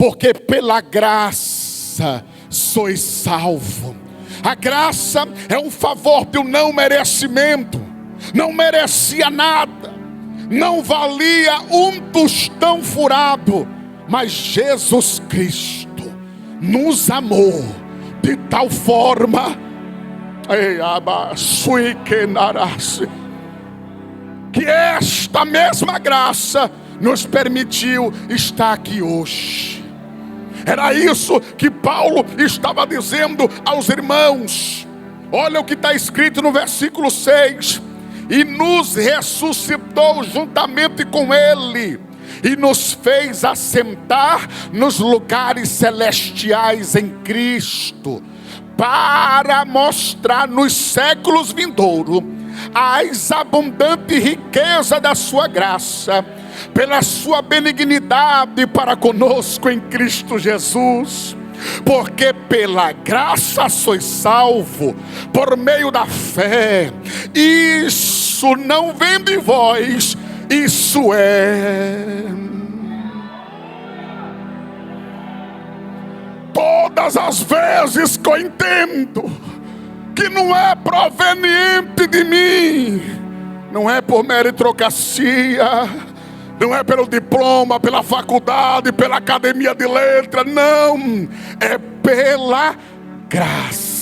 porque pela graça sois salvo. A graça é um favor de um não merecimento. Não merecia nada, não valia um tostão furado, mas Jesus Cristo nos amou de tal forma que esta mesma graça nos permitiu estar aqui hoje. Era isso que Paulo estava dizendo aos irmãos. Olha o que está escrito no versículo 6: e nos ressuscitou juntamente com ele, e nos fez assentar nos lugares celestiais em Cristo, para mostrar nos séculos vindouros as abundante riqueza da sua graça, pela sua benignidade para conosco em Cristo Jesus. Porque pela graça sois salvo, por meio da fé. Isso não vem de vós, isso é. Todas as vezes que eu entendo que não é proveniente de mim, não é por meritocracia, não é pelo diploma, pela faculdade, pela academia de letras, não, é pela graça.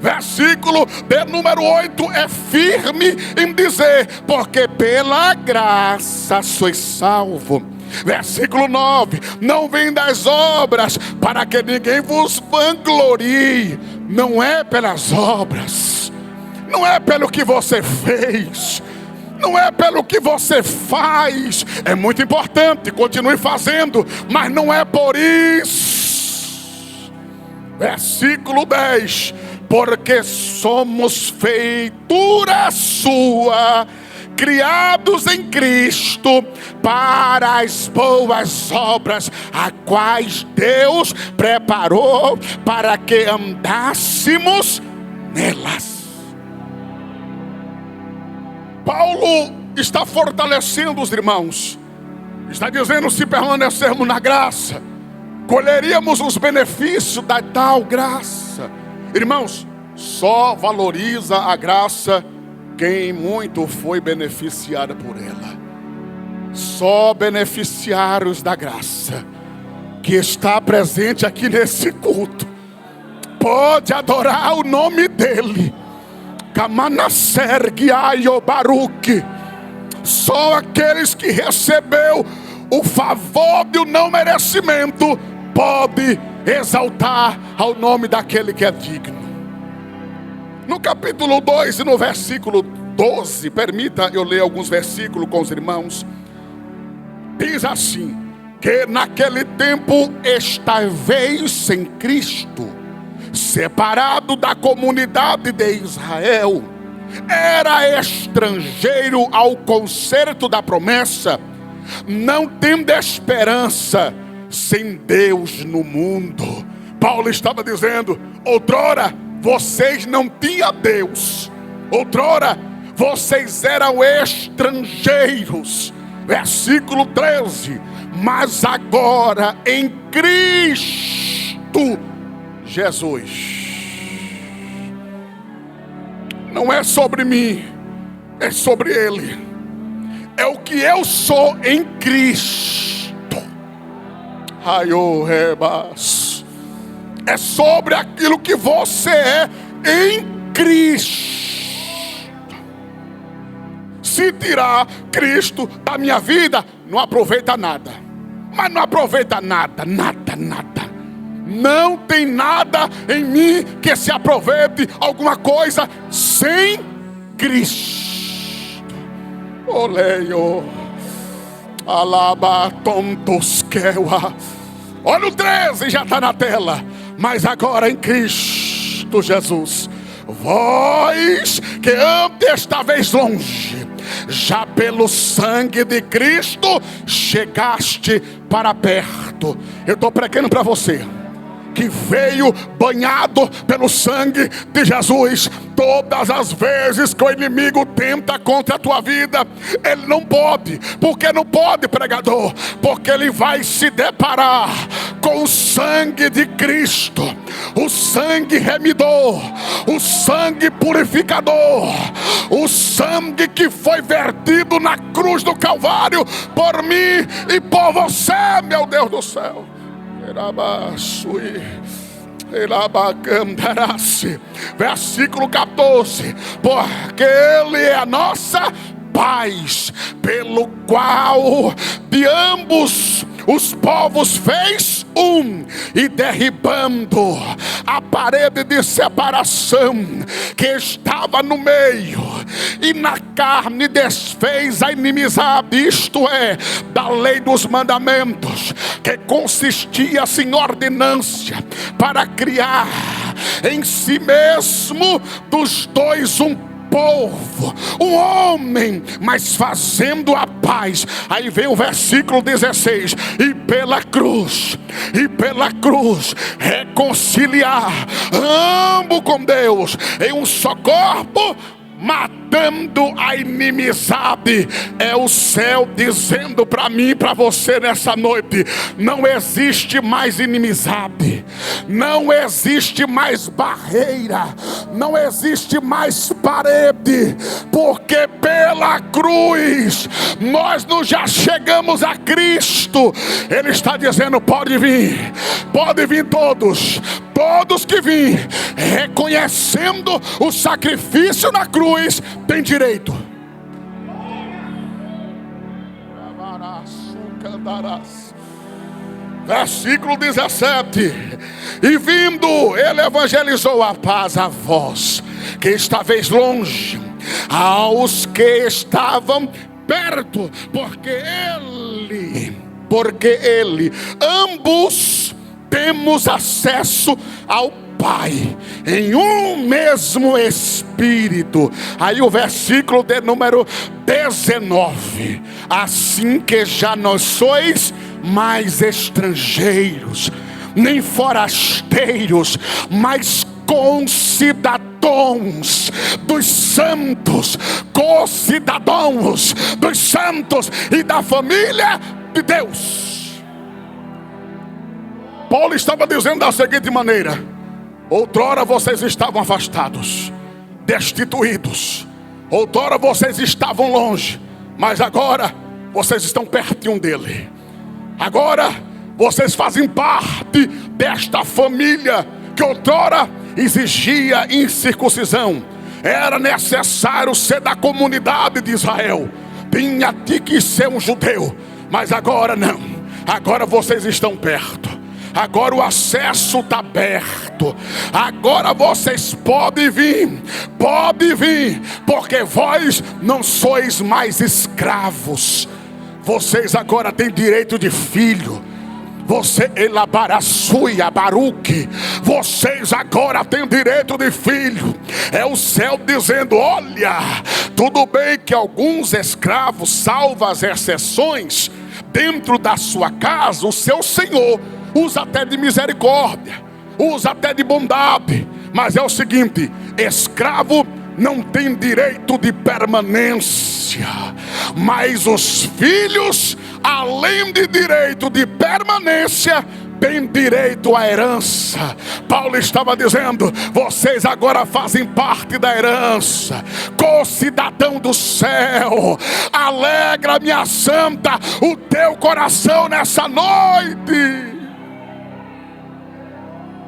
Versículo de número 8 é firme em dizer: porque pela graça sois salvo. Versículo 9: não vem das obras, para que ninguém vos vanglorie. Não é pelas obras, não é pelo que você fez, não é pelo que você faz. É muito importante, continue fazendo, mas não é por isso. Versículo 10: porque somos feitura sua, criados em Cristo para as boas obras, a quais Deus preparou para que andássemos nelas. Paulo está fortalecendo os irmãos, está dizendo: se permanecermos na graça, colheríamos os benefícios da tal graça. Irmãos, só valoriza a graça quem muito foi beneficiado por ela. Só beneficiários da graça que está presente aqui nesse culto pode adorar o nome dele. Só aqueles que recebeu o favor de um não merecimento pode exaltar ao nome daquele que é digno. No capítulo 2 e no versículo 12, permita eu ler alguns versículos com os irmãos. Diz assim: que naquele tempo estáveis em Cristo, separado da comunidade de Israel, era estrangeiro ao concerto da promessa, não tendo esperança, sem Deus no mundo. Paulo estava dizendo: outrora vocês não tinham Deus, outrora vocês eram estrangeiros. Versículo 13: mas agora em Cristo Jesus. Não é sobre mim, é sobre Ele. É o que eu sou em Cristo. É sobre aquilo que você é em Cristo. Se tirar Cristo da minha vida, não aproveita nada. Mas não aproveita nada, nada, nada. Não tem nada em mim que se aproveite alguma coisa sem Cristo. Oleio. Alaba tontosqueua. Olha o 13, já está na tela. Mas agora em Cristo Jesus, vós que antes estavais longe, já pelo sangue de Cristo chegaste para perto. Eu estou pregando para você. que veio banhado pelo sangue de Jesus. Todas as vezes que o inimigo tenta contra a tua vida, ele não pode. Por que não pode, pregador? Porque ele vai se deparar com o sangue de Cristo, o sangue remidor, o sangue purificador, o sangue que foi vertido na cruz do Calvário por mim e por você, meu Deus do céu. Versículo 14: porque Ele é a nossa paz, pelo qual de ambos os povos fez um, e derribando a parede de separação que estava no meio, e na carne desfez a inimizade, isto é, da lei dos mandamentos, que consistia em ordenância, para criar em si mesmo dos dois um povo, um homem, mas fazendo a paz. Aí vem o versículo 16: e pela cruz reconciliar ambos com Deus em um só corpo, matando a inimizade. É o céu dizendo para mim e para você nessa noite: não existe mais inimizade, não existe mais barreira, não existe mais parede, porque pela cruz nós não já chegamos a Cristo. Ele está dizendo: pode vir todos que vêm reconhecendo o sacrifício na cruz, tem direito. Versículo 17: e vindo, ele evangelizou a paz a vós que estáveis longe, aos que estavam perto, porque ele, ambos temos acesso ao Pai em um mesmo Espírito. Aí o versículo de número 19: assim que já não sois mais estrangeiros, nem forasteiros, mas concidadãos dos santos, co-cidadãos dos santos e da família de Deus. Paulo estava dizendo da seguinte maneira: outrora vocês estavam afastados, destituídos, outrora vocês estavam longe, mas agora vocês estão pertinho dele. Agora vocês fazem parte desta família que outrora exigia incircuncisão. Era necessário ser da comunidade de Israel, tinha que ser um judeu, mas agora não. Agora vocês estão perto. Agora o acesso está aberto. Agora vocês podem vir, porque vós não sois mais escravos. Vocês agora têm direito de filho. Vocês agora têm direito de filho. É o céu dizendo: olha, tudo bem que alguns escravos, salvo as exceções, dentro da sua casa, o seu senhor usa até de misericórdia, usa até de bondade, mas é o seguinte: escravo não tem direito de permanência, mas os filhos, além de direito de permanência, tem direito à herança. Paulo estava dizendo: vocês agora fazem parte da herança, co-cidadão do céu. Alegra, minha santa, o teu coração nessa noite.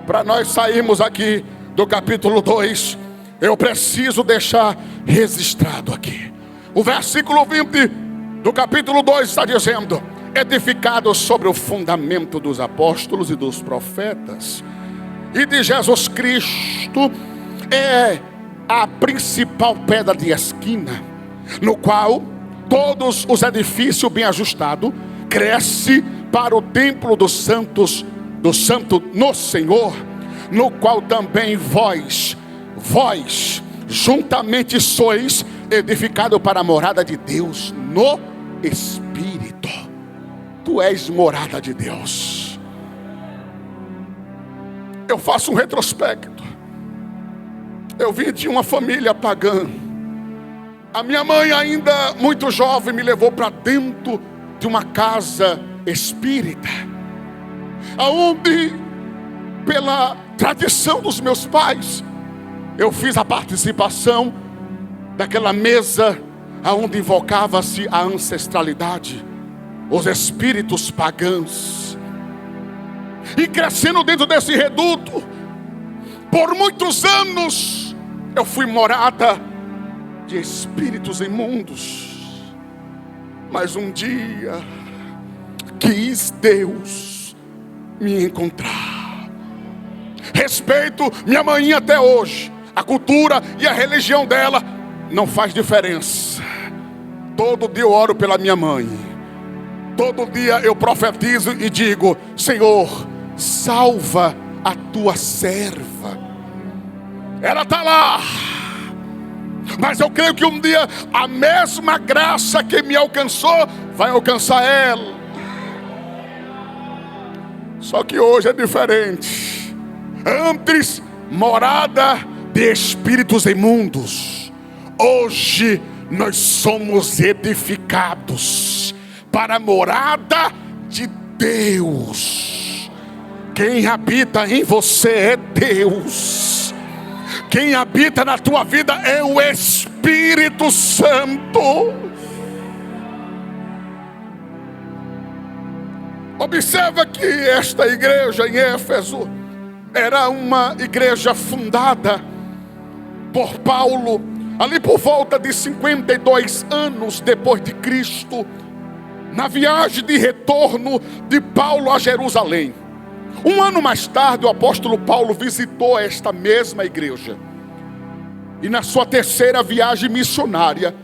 Para nós sairmos aqui do capítulo 2, eu preciso deixar registrado aqui. O versículo 20 do capítulo 2 está dizendo: edificado sobre o fundamento dos apóstolos e dos profetas e de Jesus Cristo, é a principal pedra de esquina, no qual todos os edifícios bem ajustados cresce para o templo dos santos, do santo no Senhor, no qual também vós juntamente sois edificado para a morada de Deus no Espírito. Tu és morada de Deus. eu faço um retrospecto. Eu vim de uma família pagã. A minha mãe, ainda muito jovem, me levou para dentro de uma casa espírita, aonde, pela tradição dos meus pais, eu fiz a participação daquela mesa aonde invocava-se a ancestralidade, os espíritos pagãos. E crescendo dentro desse reduto, por muitos anos, eu fui morada de espíritos imundos. Mas um dia, quis Deus me encontrar. Respeito minha mãe até hoje. A cultura e a religião dela não faz diferença. Todo dia eu oro pela minha mãe. Todo dia eu profetizo e digo: Senhor, salva a tua serva. Ela está lá. Mas eu creio que um dia a mesma graça que me alcançou vai alcançar ela. Só que hoje é diferente. Antes, morada de espíritos imundos. Hoje nós somos edificados para a morada de Deus. Quem habita em você é Deus. Quem habita na tua vida é o Espírito Santo. Observa que esta igreja em Éfeso era uma igreja fundada por Paulo, ali por volta de 52 anos depois de Cristo, na viagem de retorno de Paulo a Jerusalém. Um ano mais tarde, o apóstolo Paulo visitou esta mesma igreja. E na sua terceira viagem missionária,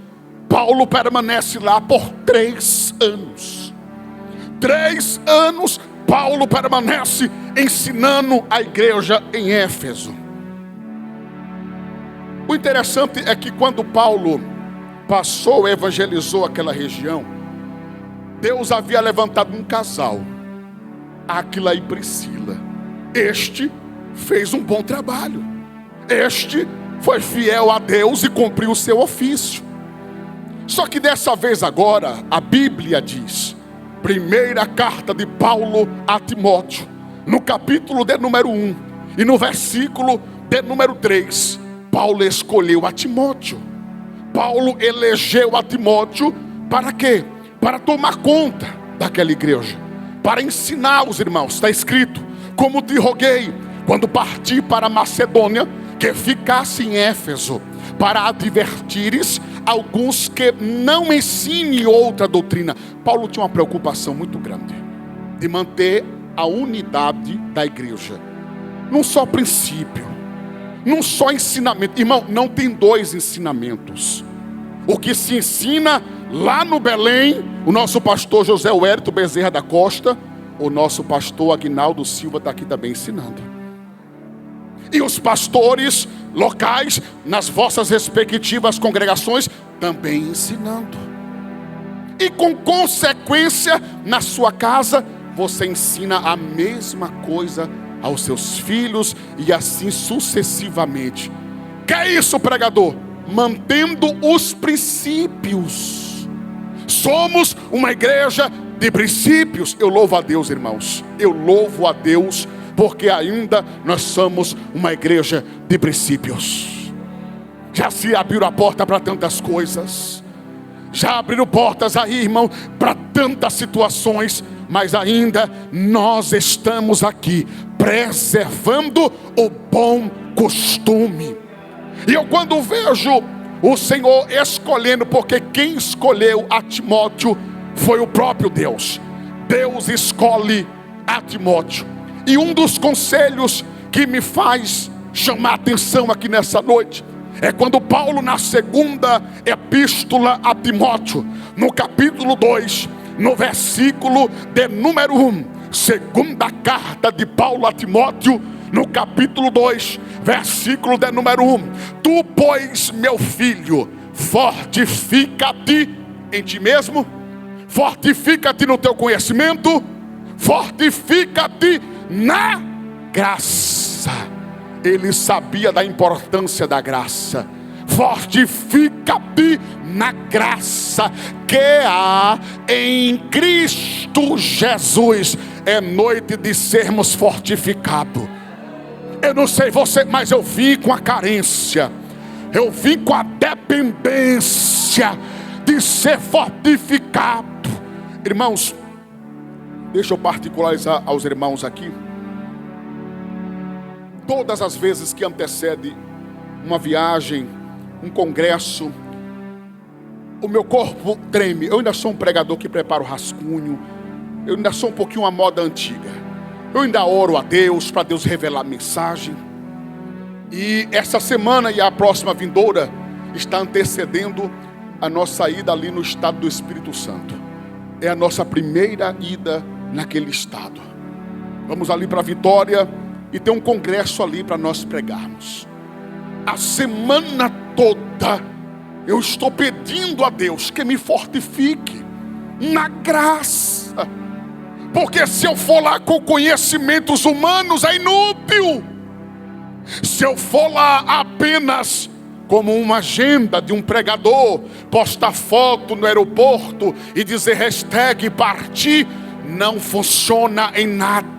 Paulo permanece lá por 3 anos. 3 anos Paulo permanece ensinando a igreja em Éfeso. O interessante é que quando Paulo passou e evangelizou aquela região, Deus havia levantado um casal, Áquila e Priscila. Este fez um bom trabalho. Este foi fiel a Deus e cumpriu o seu ofício. Só que dessa vez agora, a Bíblia diz, primeira carta de Paulo a Timóteo, no capítulo de número 1 e no versículo de número 3, Paulo escolheu a Timóteo. Paulo elegeu a Timóteo para quê? Para tomar conta daquela igreja, para ensinar os irmãos. Está escrito: como te roguei, quando parti para a Macedônia, que ficasse em Éfeso, para advertires alguns que não ensinem outra doutrina. Paulo tinha uma preocupação muito grande de manter a unidade da igreja, num só princípio, num só ensinamento. Irmão, não tem 2 ensinamentos. O que se ensina lá no Belém, o nosso pastor José Wérito Bezerra da Costa, o nosso pastor Aguinaldo Silva está aqui também ensinando. E os pastores locais, nas vossas respectivas congregações, também ensinando. E com consequência, na sua casa, você ensina a mesma coisa aos seus filhos e assim sucessivamente. Que é isso, pregador? Mantendo os princípios. Somos uma igreja de princípios. Eu louvo a Deus, irmãos. Eu louvo a Deus, porque ainda nós somos uma igreja de princípios. Já se abriu a porta para tantas coisas. Já abriram portas aí, irmão, para tantas situações. Mas ainda nós estamos aqui preservando o bom costume. E eu quando vejo o Senhor escolhendo, porque quem escolheu a Timóteo foi o próprio Deus. Deus escolhe a Timóteo. E um dos conselhos que me faz chamar a atenção aqui nessa noite é quando Paulo, na segunda epístola a Timóteo, no capítulo 2, no versículo de número 1, segunda carta de Paulo a Timóteo, no capítulo 2, versículo de número 1: tu, pois, meu filho, fortifica-te em ti mesmo, fortifica-te no teu conhecimento, fortifica-te na graça. graça. Ele sabia da importância da graça. Fortifica-te na graça que há em Cristo Jesus. É noite de sermos fortificados. Eu não sei você, mas eu vim com a carência. Eu vim com a dependência de ser fortificado. Irmãos, deixa eu particularizar aos irmãos aqui. Todas as vezes que antecede uma viagem, um congresso, o meu corpo treme. Eu ainda sou um pregador que prepara o rascunho. Eu ainda sou um pouquinho uma moda antiga. Eu ainda oro a Deus, para Deus revelar a mensagem. E essa semana e a próxima vindoura está antecedendo a nossa ida ali no estado do Espírito Santo. É a nossa primeira ida naquele estado. Vamos ali para Vitória e tem um congresso ali para nós pregarmos. A semana toda eu estou pedindo a Deus que me fortifique na graça. Porque se eu for lá com conhecimentos humanos é inútil. Se eu for lá apenas como uma agenda de um pregador, postar foto no aeroporto e dizer hashtag partir, não funciona em nada.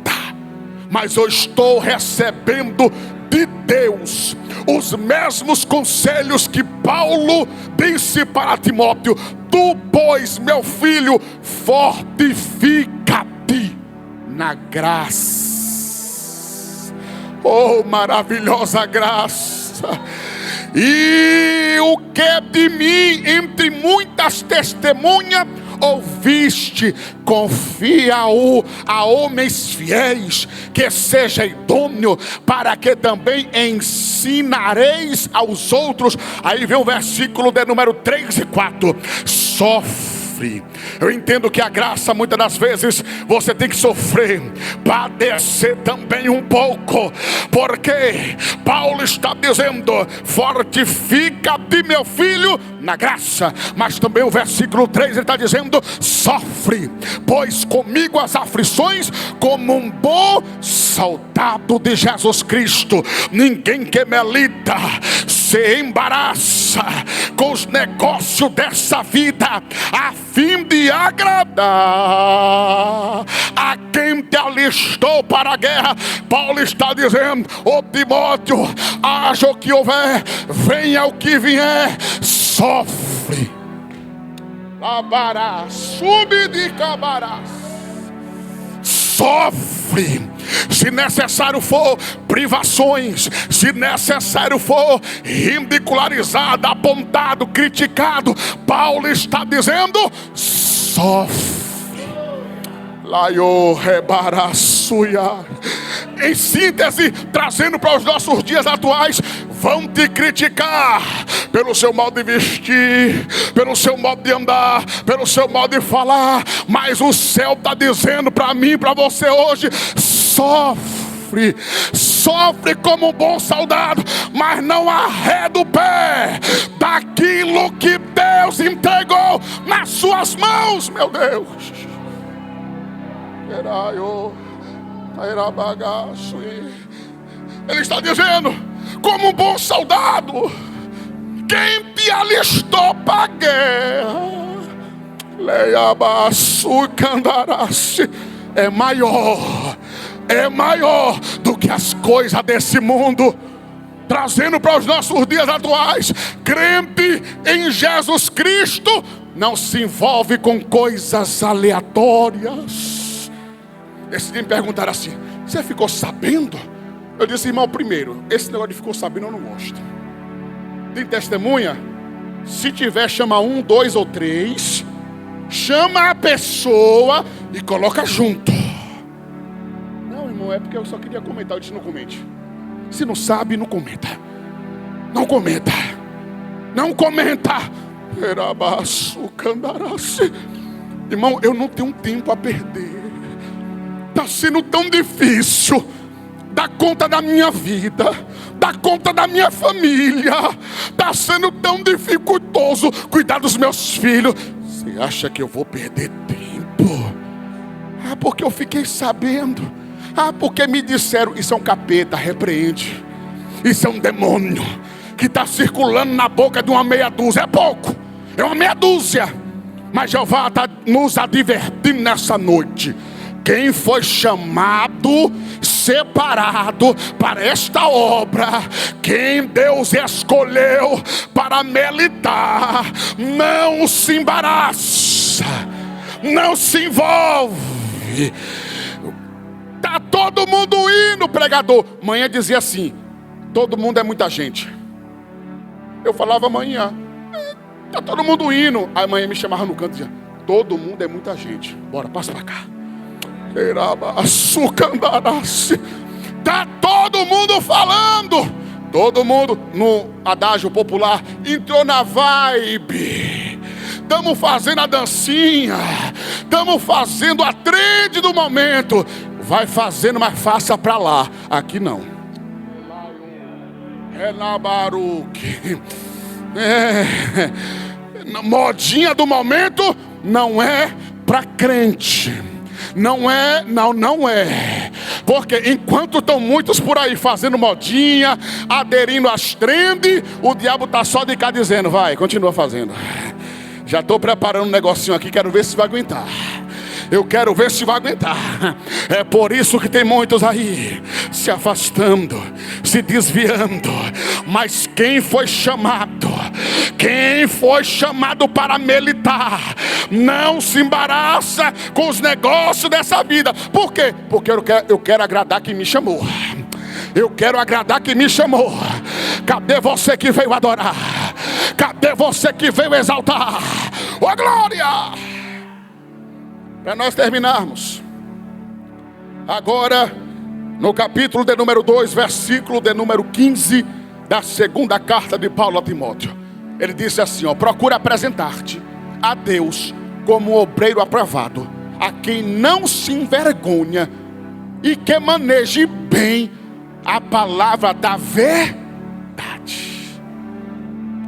Mas eu estou recebendo de Deus os mesmos conselhos que Paulo disse para Timóteo: tu, pois, meu filho, fortifica-te na graça. Oh, maravilhosa graça! E o que de mim, entre muitas testemunhas, ouviste, confia-o a homens fiéis, que seja idôneo, para que também ensinareis aos outros. Aí vem o versículo de número 3 e 4. Sofre. Eu entendo que a graça, muitas das vezes, você tem que sofrer, padecer também um pouco, porque Paulo está dizendo: fortifica-te, meu filho, na graça. Mas também o versículo 3 ele está dizendo: sofre, pois comigo as aflições, como um bom soldado de Jesus Cristo. Ninguém que milita se embaraça com os negócios dessa vida, a fim de agradar a quem te alistou para a guerra. Paulo está dizendo: ô Timóteo, haja o que houver, venha o que vier, sofre. Labará, sube de cabarás. Sofre. Se necessário for privações, se necessário for ridicularizado, apontado, criticado, Paulo está dizendo: sofre. Laio rebarassuia. Em síntese, trazendo para os nossos dias atuais: vão te criticar pelo seu modo de vestir, pelo seu modo de andar, pelo seu modo de falar, mas o céu está dizendo para mim e para você hoje: sofre, sofre como um bom soldado, mas não arreda o pé daquilo que Deus entregou nas suas mãos, meu Deus. Ele está dizendo: como um bom soldado, quem te alistou para a guerra, é maior do que as coisas desse mundo. Trazendo para os nossos dias atuais: crente em Jesus Cristo não se envolve com coisas aleatórias. Esse dia me perguntaram assim: você ficou sabendo? Eu disse: irmão, primeiro, esse negócio de ficou sabendo eu não gosto. Tem testemunha? Se tiver, chama 1, 2 ou 3. Chama a pessoa e coloca junto. Não, irmão, é porque eu só queria comentar. Eu disse: não comente. Se não sabe, não comenta. Não comenta. Não comenta. Irmão, eu não tenho tempo a perder. Está sendo tão difícil dar conta da minha vida, dar conta da minha família. Está sendo tão dificultoso cuidar dos meus filhos. Você acha que eu vou perder tempo? É porque eu fiquei sabendo. Ah, porque me disseram. Isso é um capeta, repreende. Isso é um demônio que está circulando na boca de uma meia dúzia. É pouco, é uma meia dúzia. Mas Jeová está nos advertindo nessa noite. Quem foi chamado, separado para esta obra, quem Deus escolheu para militar, não se embaraça, não se envolve. Está todo mundo indo, pregador. Manhã dizia assim: todo mundo é muita gente. Eu falava amanhã, está todo mundo indo. Aí amanhã me chamava no canto e dizia: todo mundo é muita gente. Bora, passa para cá. Está todo mundo falando. Todo mundo no adágio popular entrou na vibe. Estamos fazendo a dancinha, estamos fazendo a trend do momento. Vai fazendo, mas faça para lá. Aqui não. É na Baruque. Modinha do momento não é para crente. Não é. Porque enquanto estão muitos por aí fazendo modinha, aderindo às trends, o diabo está só de cá dizendo: vai, continua fazendo. Já estou preparando um negocinho aqui, quero ver se vai aguentar. Eu quero ver se vai aguentar. É por isso que tem muitos aí se afastando, se desviando. Mas quem foi chamado para militar, não se embaraça com os negócios dessa vida. Por quê? Porque eu quero agradar quem me chamou. Eu quero agradar quem me chamou. Cadê você que veio adorar? Cadê você que veio exaltar? Ô glória! Para nós terminarmos, agora no capítulo de número 2, versículo de número 15 da segunda carta de Paulo a Timóteo. Ele disse assim, ó: procura apresentar-te a Deus como um obreiro aprovado, a quem não se envergonha e que maneje bem a palavra da verdade.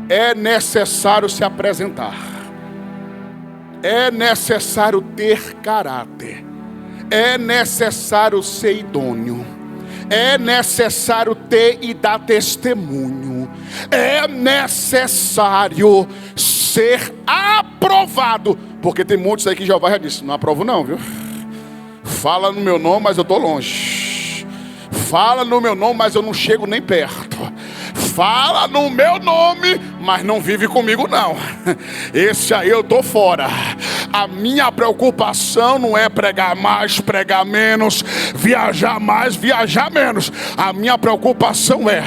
É necessário se apresentar. É necessário ter caráter. É necessário ser idôneo. É necessário ter e dar testemunho. É necessário ser aprovado. Porque tem muitos aí que Jeová já disse: não aprovo não, viu? Fala no meu nome, mas eu estou longe. Fala no meu nome, mas eu não chego nem perto. Fala no meu nome, mas não vive comigo não. Esse aí eu tô fora. A minha preocupação não é pregar mais, pregar menos, viajar mais, viajar menos. A minha preocupação é: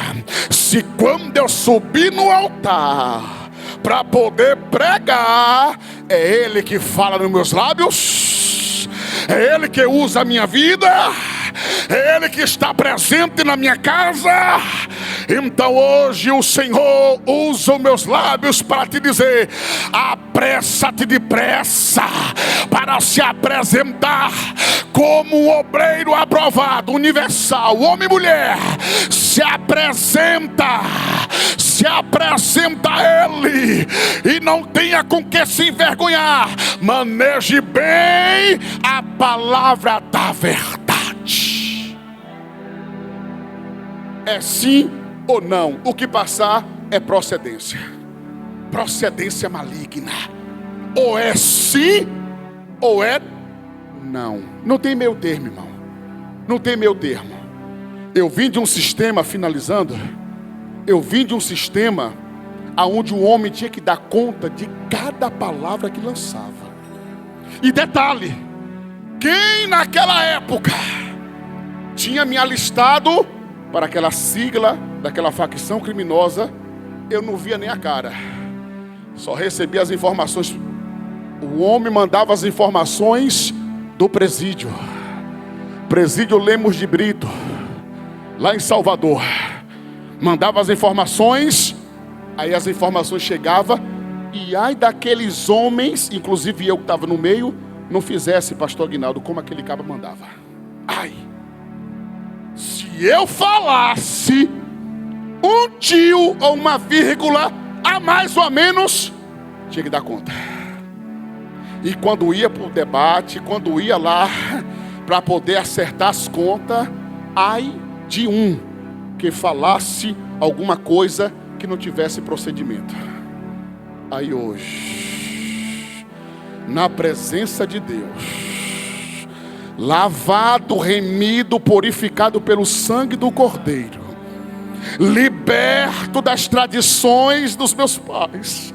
se quando eu subir no altar para poder pregar, é Ele que fala nos meus lábios, é Ele que usa a minha vida, é Ele que está presente na minha casa. Então hoje o Senhor usa os meus lábios para te dizer: apressa-te depressa para se apresentar como um obreiro aprovado, universal, homem e mulher. Se apresenta a Ele e não tenha com que se envergonhar. Maneje bem a palavra da verdade. É sim ou não? O que passar é procedência. Procedência maligna. Ou é sim ou é não. Não tem meio termo, irmão. Não tem meio termo. Eu vim de um sistema, finalizando, eu vim de um sistema onde o homem tinha que dar conta de cada palavra que lançava. E detalhe, quem naquela época tinha me alistado para aquela sigla daquela facção criminosa, eu não via nem a cara, só recebia as informações. O homem mandava as informações do presídio Lemos de Brito, lá em Salvador. Mandava as informações, aí as informações chegavam, e ai daqueles homens, inclusive eu que estava no meio, não fizesse, pastor Aguinaldo, como aquele cabo mandava. Ai, se eu falasse um tio ou uma vírgula a mais ou a menos, tinha que dar conta. E quando ia para o debate, quando ia lá para poder acertar as contas, ai de um que falasse alguma coisa que não tivesse procedimento. Aí hoje, na presença de Deus, lavado, remido, purificado pelo sangue do Cordeiro, liberto das tradições dos meus pais,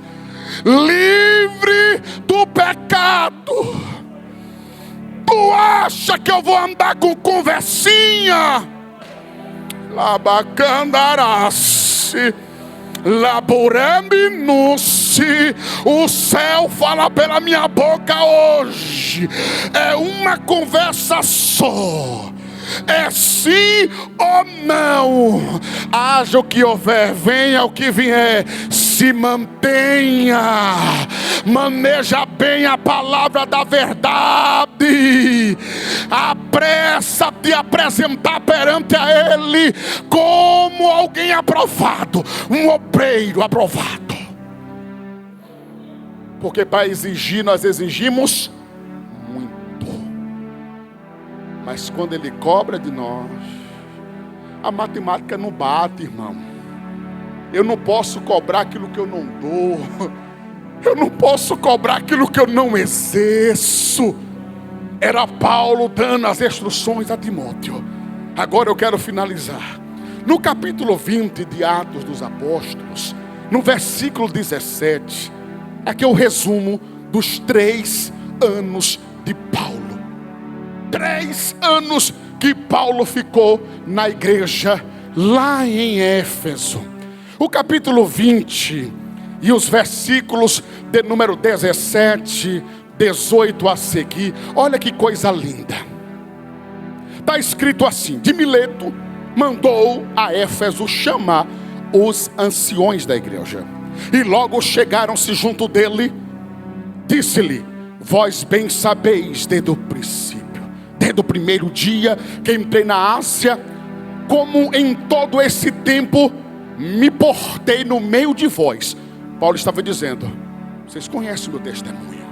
livre do pecado. Tu acha que eu vou andar com conversinha? Labacandarase, laburembinusse. O céu fala pela minha boca hoje. É uma conversa só. É sim ou não. Haja o que houver, venha o que vier, se mantenha, maneja bem a palavra da verdade. Apressa de apresentar perante a Ele como alguém aprovado, um obreiro aprovado. Porque para exigir nós exigimos muito, mas quando Ele cobra de nós, a matemática não bate, irmão. Eu não posso cobrar aquilo que eu não dou. Eu não posso cobrar aquilo que eu não exerço. Era Paulo dando as instruções a Timóteo. Agora eu quero finalizar. No capítulo 20 de Atos dos Apóstolos, no versículo 17, aqui é o resumo dos 3 anos de Paulo. 3 anos que Paulo ficou na igreja lá em Éfeso. O capítulo 20 e os versículos de número 17, 18 a seguir, olha que coisa linda. Está escrito assim: de Mileto mandou a Éfeso chamar os anciões da igreja, e logo chegaram-se junto dele. Disse-lhe: vós bem sabeis desde o princípio, desde o primeiro dia que entrei na Ásia, como em todo esse tempo me portei no meio de vós. Paulo estava dizendo: vocês conhecem o meu testemunho,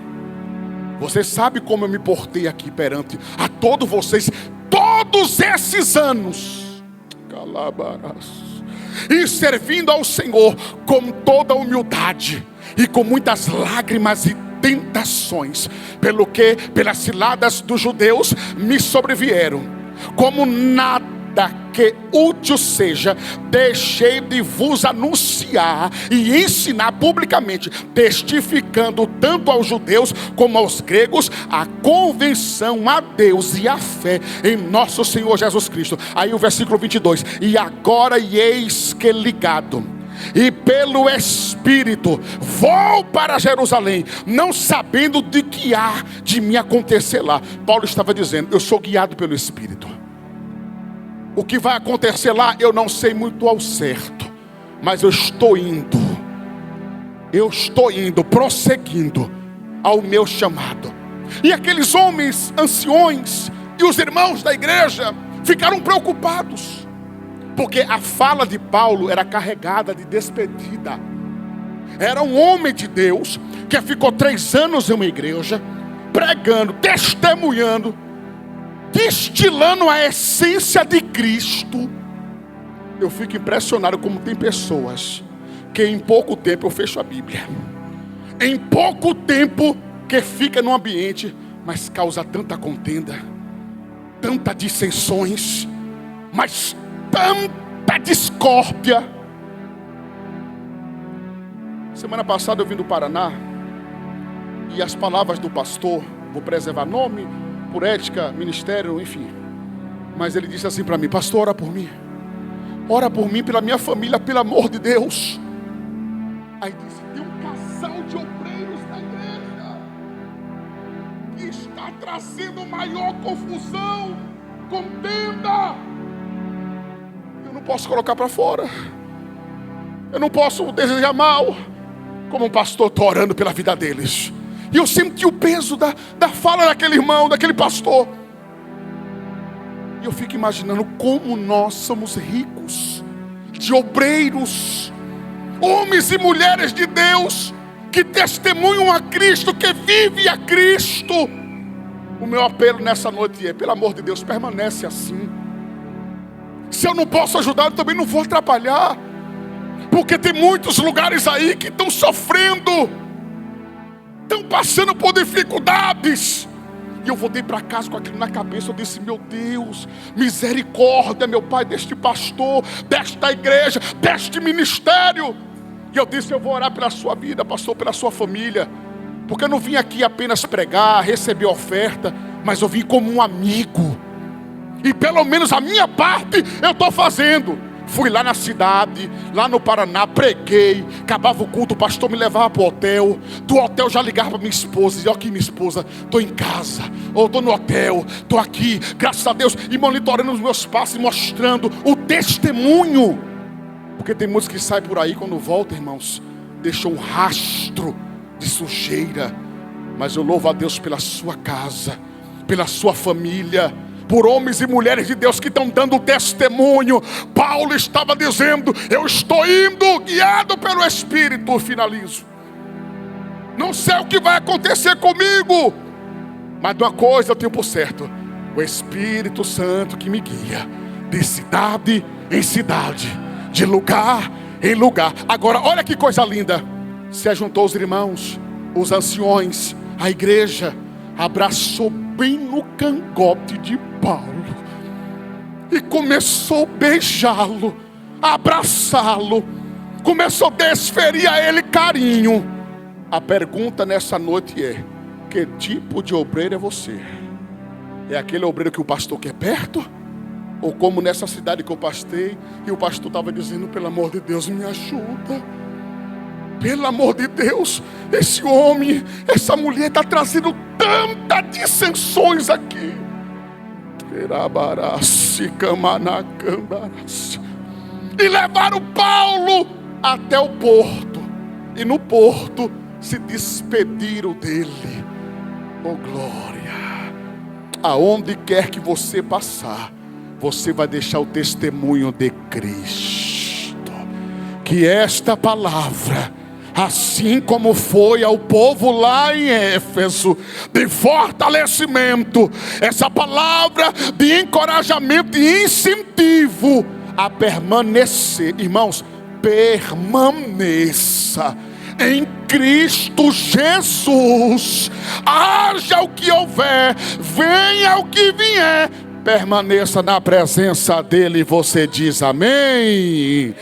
vocês sabem como eu me portei aqui perante a todos vocês, todos esses anos, e servindo ao Senhor com toda humildade e com muitas lágrimas e tentações, pelo que pelas ciladas dos judeus me sobrevieram. Como nada que útil seja, deixei de vos anunciar e ensinar publicamente, testificando tanto aos judeus como aos gregos a convenção a Deus e a fé em nosso Senhor Jesus Cristo. Aí o versículo 22: e agora eis que ligado e pelo Espírito vou para Jerusalém, não sabendo de que há de me acontecer lá. Paulo estava dizendo: eu sou guiado pelo Espírito. O que vai acontecer lá eu não sei muito ao certo, mas eu estou indo, prosseguindo ao meu chamado. E aqueles homens anciões e os irmãos da igreja ficaram preocupados, porque a fala de Paulo era carregada de despedida. Era um homem de Deus que ficou 3 anos em uma igreja, pregando, testemunhando, destilando a essência de Cristo. Eu fico impressionado como tem pessoas que em pouco tempo eu fecho a Bíblia, em pouco tempo que fica no ambiente, mas causa tanta contenda, tanta dissensões, mas tanta discórdia. Semana passada eu vim do Paraná, e as palavras do pastor, vou preservar nome, por ética, ministério, enfim, mas ele disse assim para mim: pastor, ora por mim, pela minha família, pelo amor de Deus. Aí disse: tem um casal de obreiros na igreja que está trazendo maior confusão, contenda. Eu não posso colocar para fora, eu não posso desejar mal. Como pastor, estou orando pela vida deles, e eu senti o peso da fala daquele irmão, daquele pastor. E eu fico imaginando como nós somos ricos de obreiros, homens e mulheres de Deus, que testemunham a Cristo, que vivem a Cristo. O meu apelo nessa noite é, pelo amor de Deus, permanece assim. Se eu não posso ajudar, eu também não vou atrapalhar. Porque tem muitos lugares aí que estão sofrendo, estão passando por dificuldades. E eu voltei para casa com aquilo na cabeça. Eu disse, meu Deus, misericórdia, meu Pai, deste pastor, desta igreja, deste ministério. E eu disse, eu vou orar pela sua vida, pastor, pela sua família. Porque eu não vim aqui apenas pregar, receber oferta, mas eu vim como um amigo. E pelo menos a minha parte eu estou fazendo. Fui lá na cidade, lá no Paraná, preguei. Acabava o culto, o pastor me levava para o hotel. Do hotel já ligava para minha esposa. Dizia, aqui minha esposa, estou em casa, ou estou no hotel, estou aqui, graças a Deus. E monitorando os meus passos, mostrando o testemunho. Porque tem muitos que saem por aí, quando voltam, irmãos, deixam um rastro de sujeira. Mas eu louvo a Deus pela sua casa, pela sua família, por homens e mulheres de Deus que estão dando testemunho. Paulo estava dizendo, eu estou indo guiado pelo Espírito. Finalizo. Não sei o que vai acontecer comigo, mas de uma coisa eu tenho por certo: o Espírito Santo que me guia de cidade em cidade, de lugar em lugar. Agora olha que coisa linda. Se ajuntou os irmãos, os anciões, a igreja, abraçou bem no cangote de Paulo e começou a beijá-lo, abraçá-lo, começou a desferir a ele carinho. A pergunta nessa noite é: que tipo de obreiro é você? É aquele obreiro que o pastor quer perto? Ou como nessa cidade que eu pastei, e o pastor estava dizendo, pelo amor de Deus, me ajuda, pelo amor de Deus, esse homem, essa mulher está trazendo tantas dissensões aqui. E levaram Paulo até o porto, e no porto se despediram dele. Oh glória! Aonde quer que você passar, você vai deixar o testemunho de Cristo. Que esta palavra, assim como foi ao povo lá em Éfeso, de fortalecimento, essa palavra de encorajamento e incentivo a permanecer. Irmãos, permaneça em Cristo Jesus. Haja o que houver, venha o que vier, permaneça na presença dele. E você diz amém.